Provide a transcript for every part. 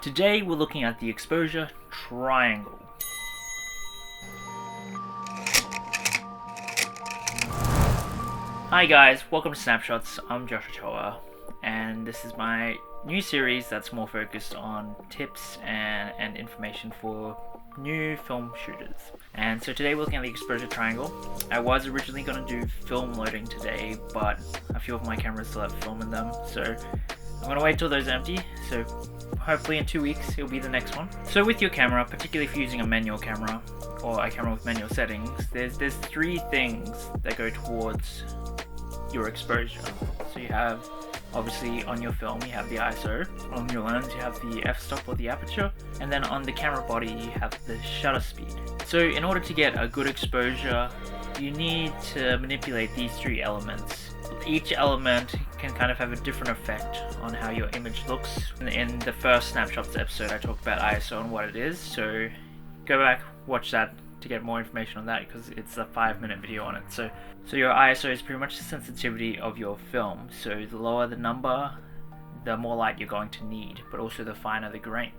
Today we're looking at the exposure triangle. Hi guys, welcome to Snapshots. I'm Josh Ochoa, and this is my new series that's more focused on tips and information for new film shooters. And so today we're looking at the exposure triangle. I was originally going to do film loading today, but a few of my cameras still have film in them, so I'm going to wait till those empty. So hopefully in 2 weeks it'll be the next one. So with your camera, particularly if you're using a manual camera or a camera with manual settings, there's three things that go towards your exposure. So you have, obviously on your film you have the ISO, on your lens you have the f-stop or the aperture, and then on the camera body you have the shutter speed. So in order to get a good exposure, you need to manipulate these three elements. Each element can kind of have a different effect on how your image looks. In the first Snapshots episode I talked about ISO and what it is, so go back, watch that to get more information on that, because it's a 5-minute video on it. So your ISO is pretty much the sensitivity of your film. So the lower the number, the more light you're going to need, but also the finer the grain.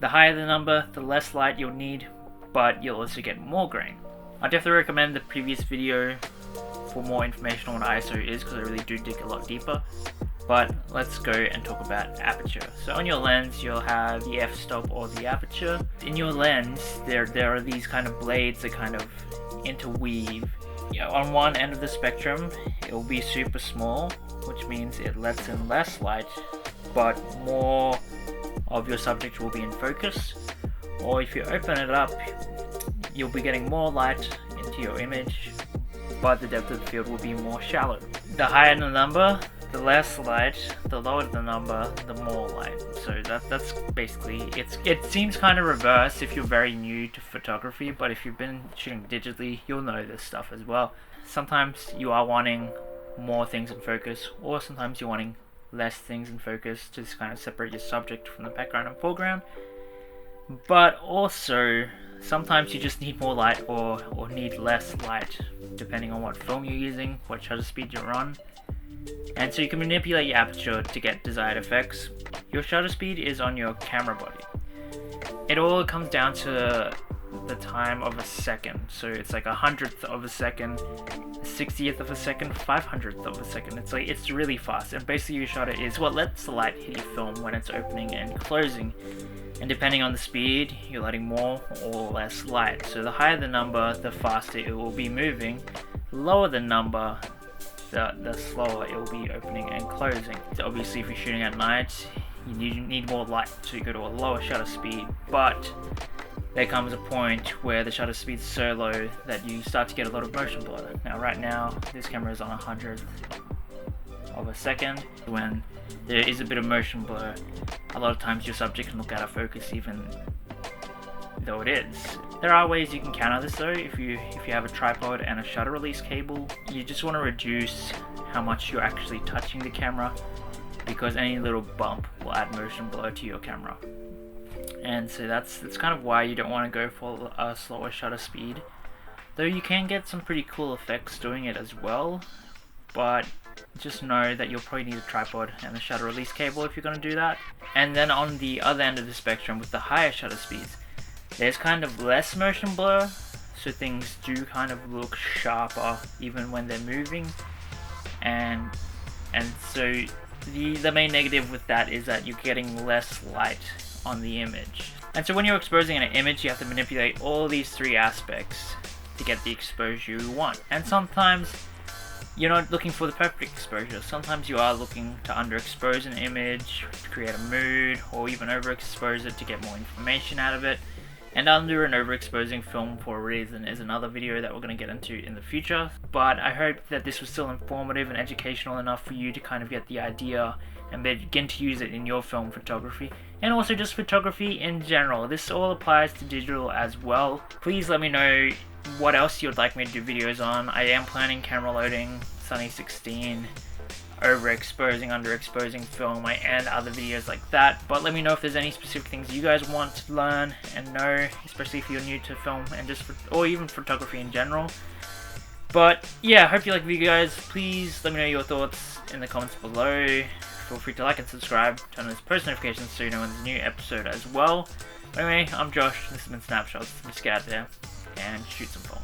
The higher the number, the less light you'll need, but you'll also get more grain. I definitely recommend the previous video for more information on what ISO is, because I really do dig a lot deeper. But let's go and talk about aperture. So on your lens you'll have the f-stop or the aperture. In your lens there are these kind of blades that kind of interweave. On one end of the spectrum it will be super small, which means it lets in less light, but more of your subject will be in focus. Or if you open it up, you'll be getting more light into your image, but the depth of the field will be more shallow. The higher the number, the less light. The lower the number, the more light. So that's basically it seems kind of reverse if you're very new to photography, but if you've been shooting digitally you'll know this stuff as well. Sometimes you are wanting more things in focus, or sometimes you're wanting less things in focus to just kind of separate your subject from the background and foreground. But also sometimes you just need more light or need less light, depending on what film you're using, what shutter speed you're on. And so you can manipulate your aperture to get desired effects. Your shutter speed is on your camera body. It all comes down to the time of a second. So it's like 100th of a second, 60th of a second, 500th of a second. It's really fast. And basically your shutter is what lets the light hit your film when it's opening and closing. And depending on the speed, you're letting more or less light. So the higher the number, the faster it will be moving. The lower the number, the slower it will be opening and closing. So obviously if you're shooting at night, you need more light, so you go to a lower shutter speed. But there comes a point where the shutter speed is so low that you start to get a lot of motion blur. Now right now, this camera is on 100th of a second. When there is a bit of motion blur, a lot of times your subject can look out of focus even though it is. There are ways you can counter this though. If you have a tripod and a shutter release cable, you just want to reduce how much you're actually touching the camera, because any little bump will add motion blur to your camera. And so that's kind of why you don't want to go for a slower shutter speed, though you can get some pretty cool effects doing it as well. But just know that you'll probably need a tripod and a shutter release cable if you're going to do that. And then on the other end of the spectrum, with the higher shutter speeds, there's kind of less motion blur, so things do kind of look sharper even when they're moving. And so the main negative with that is that you're getting less light on the image. And so when you're exposing an image, you have to manipulate all these three aspects to get the exposure you want. And sometimes you're not looking for the perfect exposure. Sometimes you are looking to underexpose an image to create a mood, or even overexpose it to get more information out of it. And under and overexposing film for a reason is another video that we're going to get into in the future. But I hope that this was still informative and educational enough for you to kind of get the idea and begin to use it in your film photography, and also just photography in general. This all applies to digital as well. Please let me know what else you'd like me to do videos on. I am planning camera loading, Sunny 16, overexposing, underexposing film, and other videos like that. But let me know if there's any specific things you guys want to learn and know, especially if you're new to film and or even photography in general. But yeah, I hope you like the video, guys. Please let me know your thoughts in the comments below. feel free to like and subscribe, turn on those post notifications so you know when there's a new episode as well. But anyway, I'm Josh, this has been Snapshots. Let's get out there and shoot some film.